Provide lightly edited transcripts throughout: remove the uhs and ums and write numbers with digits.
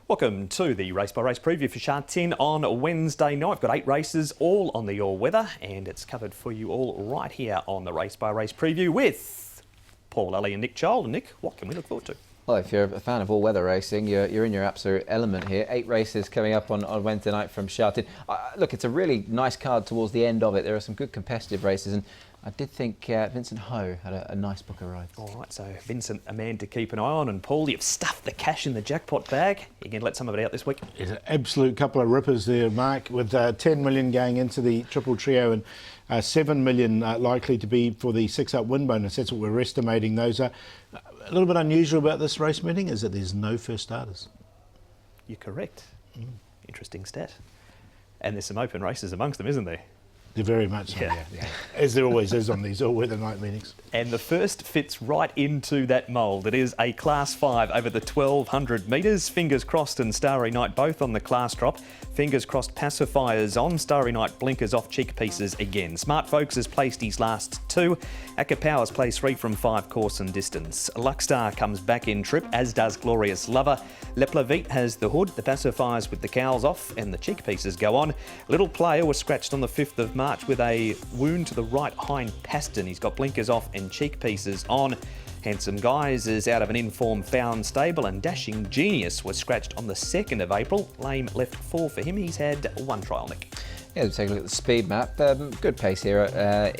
Welcome to the race by race preview for Sha Tin on Wednesday night. We've got 8 races all on the all-weather and it's covered for you all right here on the race by race preview with Paul Alley and Nick Child. And Nick, what can we look forward to? Well, if you're a fan of all-weather racing, you're in your absolute element here. 8 races coming up on Wednesday night from Sha Tin. Look, it's a really nice card towards the end of it. There are some good competitive races, and I did think Vincent Ho had a nice book of rides. All right, so Vincent, a man to keep an eye on. And Paul, you've stuffed the cash in the jackpot bag. You're going to let some of it out this week? It's an absolute couple of rippers there, Mark, with 10 million going into the triple trio and 7 million likely to be for the 6-up win bonus. That's what we're estimating those are. A little bit unusual about this race meeting is that there's no first starters. You're correct. Interesting stat. And there's some open races amongst them, isn't there? They're very much so, yeah. As there always is on these all-weather night meetings. And the first fits right into that mould. It is a Class 5 over the 1,200 metres. Fingerscrossed and Starry Night both on the class drop. Fingerscrossed pacifiers on. Starry Night blinkers off cheek pieces again. Smart Folks has placed his last 2. Akka Powers plays 3 from 5 course and distance. Luckstar comes back in trip, as does Glorious Lover. Leplavite has the hood, the pacifiers with the cowls off, and the cheek pieces go on. Little Player was scratched on the 5th of March with a wound to the right hind pastern. He's got blinkers off and cheek pieces on. Handsome Guys is out of an informed found stable, and Dashing Genius was scratched on the 2nd of April. Lame left 4 for him. He's had 1 trial, Nick. Yeah, we'll take a look at the speed map. Good pace here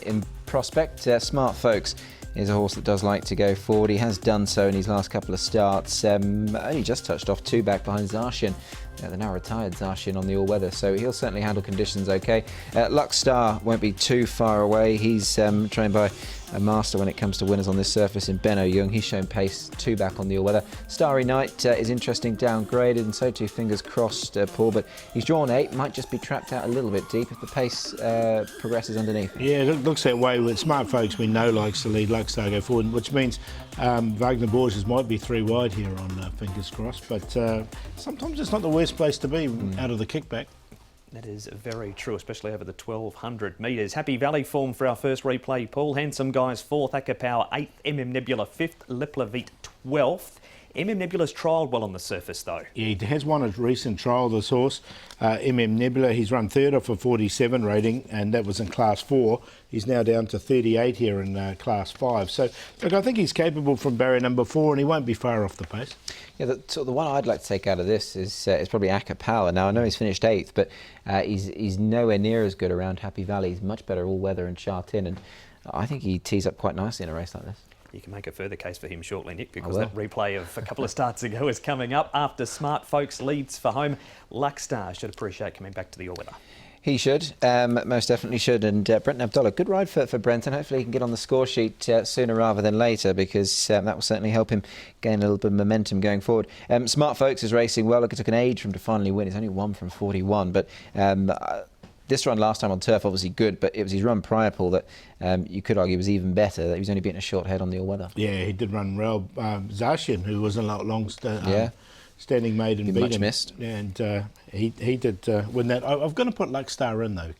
in prospect. Smart Folks is a horse that does like to go forward. He has done so in his last couple of starts. Only just touched off 2 back behind Zarshin. The now retired Zarshin on the all-weather, so he'll certainly handle conditions okay. Luckstar won't be too far away. He's trained by a master when it comes to winners on this surface in Benno Young. He's shown pace 2 back on the all-weather. Starry Night is interesting, downgraded, and so too Fingerscrossed, Paul, but he's drawn 8, might just be trapped out a little bit deep if the pace progresses underneath. Yeah, it looks that way. With Smart Folks, we know likes to lead Luckstar go forward, which means Wagner Borges might be 3 wide here on Fingerscrossed, but sometimes it's not the worst place to be out of the kickback. That is very true, especially over the 1,200 metres. Happy Valley form for our first replay, Paul. Handsome Guys 4th, Akka Power 8th, MM Nebula 5th, Leplavite 12th. MM Nebula's trialled well on the surface, though. Yeah, he has won a recent trial, this horse. MM Nebula, he's run 3rd off a 47 rating, and that was in Class 4. He's now down to 38 here in Class 5. So, look, I think he's capable from barrier number 4, and he won't be far off the pace. Yeah, the one I'd like to take out of this is probably Akka Power. Now, I know he's finished 8th, but he's nowhere near as good around Happy Valley. He's much better all-weather and Sha Tin, and I think he tees up quite nicely in a race like this. You can make a further case for him shortly, Nick, because that replay of a couple of starts ago is coming up after Smart Folks leads for home. Luckstar should appreciate coming back to the all-weather. He should, most definitely should. And Brent Abdullah, good ride for Brent, and hopefully he can get on the score sheet sooner rather than later, because that will certainly help him gain a little bit of momentum going forward. Smart Folks is racing well. Look, it took an age for him to finally win. He's only 1 from 41, but this run last time on turf, obviously good, but it was his run prior, Paul, that you could argue was even better. That he was only beating a short head on the all-weather. Yeah, he did run well. Zarshin, who was a long standing maiden, beat much him. Missed. And he did win that. I'm going to put Luckstar in, though,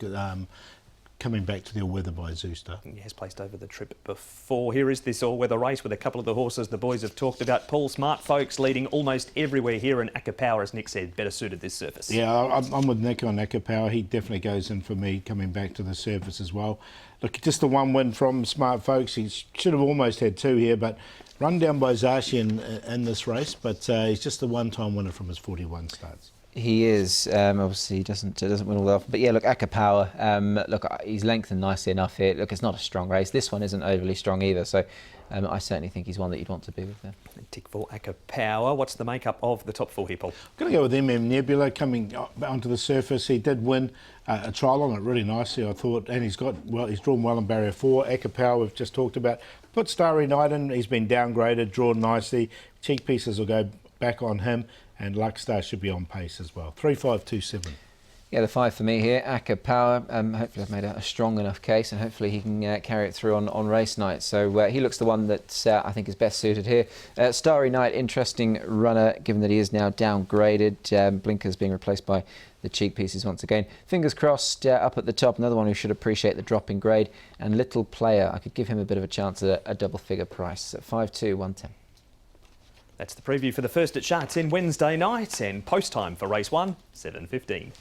coming back to the all-weather by Zooster. He has placed over the trip before. Here is this all-weather race with a couple of the horses the boys have talked about. Paul, Smart Folks leading almost everywhere here, and Akka Power, as Nick said, better suited this surface. Yeah, I'm with Nick on Akka Power. He definitely goes in for me coming back to the surface as well. Look, just the 1 win from Smart Folks. He should have almost had 2 here, but run down by Zarshin in this race, but he's just the 1-time winner from his 41 starts. He is. Obviously, he doesn't win all that often. But yeah, look, Akka Power, look, he's lengthened nicely enough here. Look, it's not a strong race. This one isn't overly strong either, so I certainly think he's one that you'd want to be with there. Tick for Akka Power. What's the makeup of the top 4 here, Paul? I'm going to go with MM Nebula coming onto the surface. He did win a trial on it really nicely, I thought, and he's drawn well in barrier 4. Akka Power, we've just talked about. Put Starry Night in. He's been downgraded, drawn nicely. Cheek pieces will go back on him, and Luckstar should be on pace as well. 3-5-2-7. Yeah, the 5 for me here, Akka Power. Hopefully I've made a strong enough case, and hopefully he can carry it through on race night. So he looks the one that I think is best suited here. Starry Night, interesting runner, given that he is now downgraded. Blinkers being replaced by the cheek pieces once again. Fingerscrossed up at the top, another one who should appreciate the drop in grade. And Little Player, I could give him a bit of a chance at a double-figure price at 5-2-110. That's the preview for the first at Sha Tin Wednesday night, and post time for race 1, 7:15.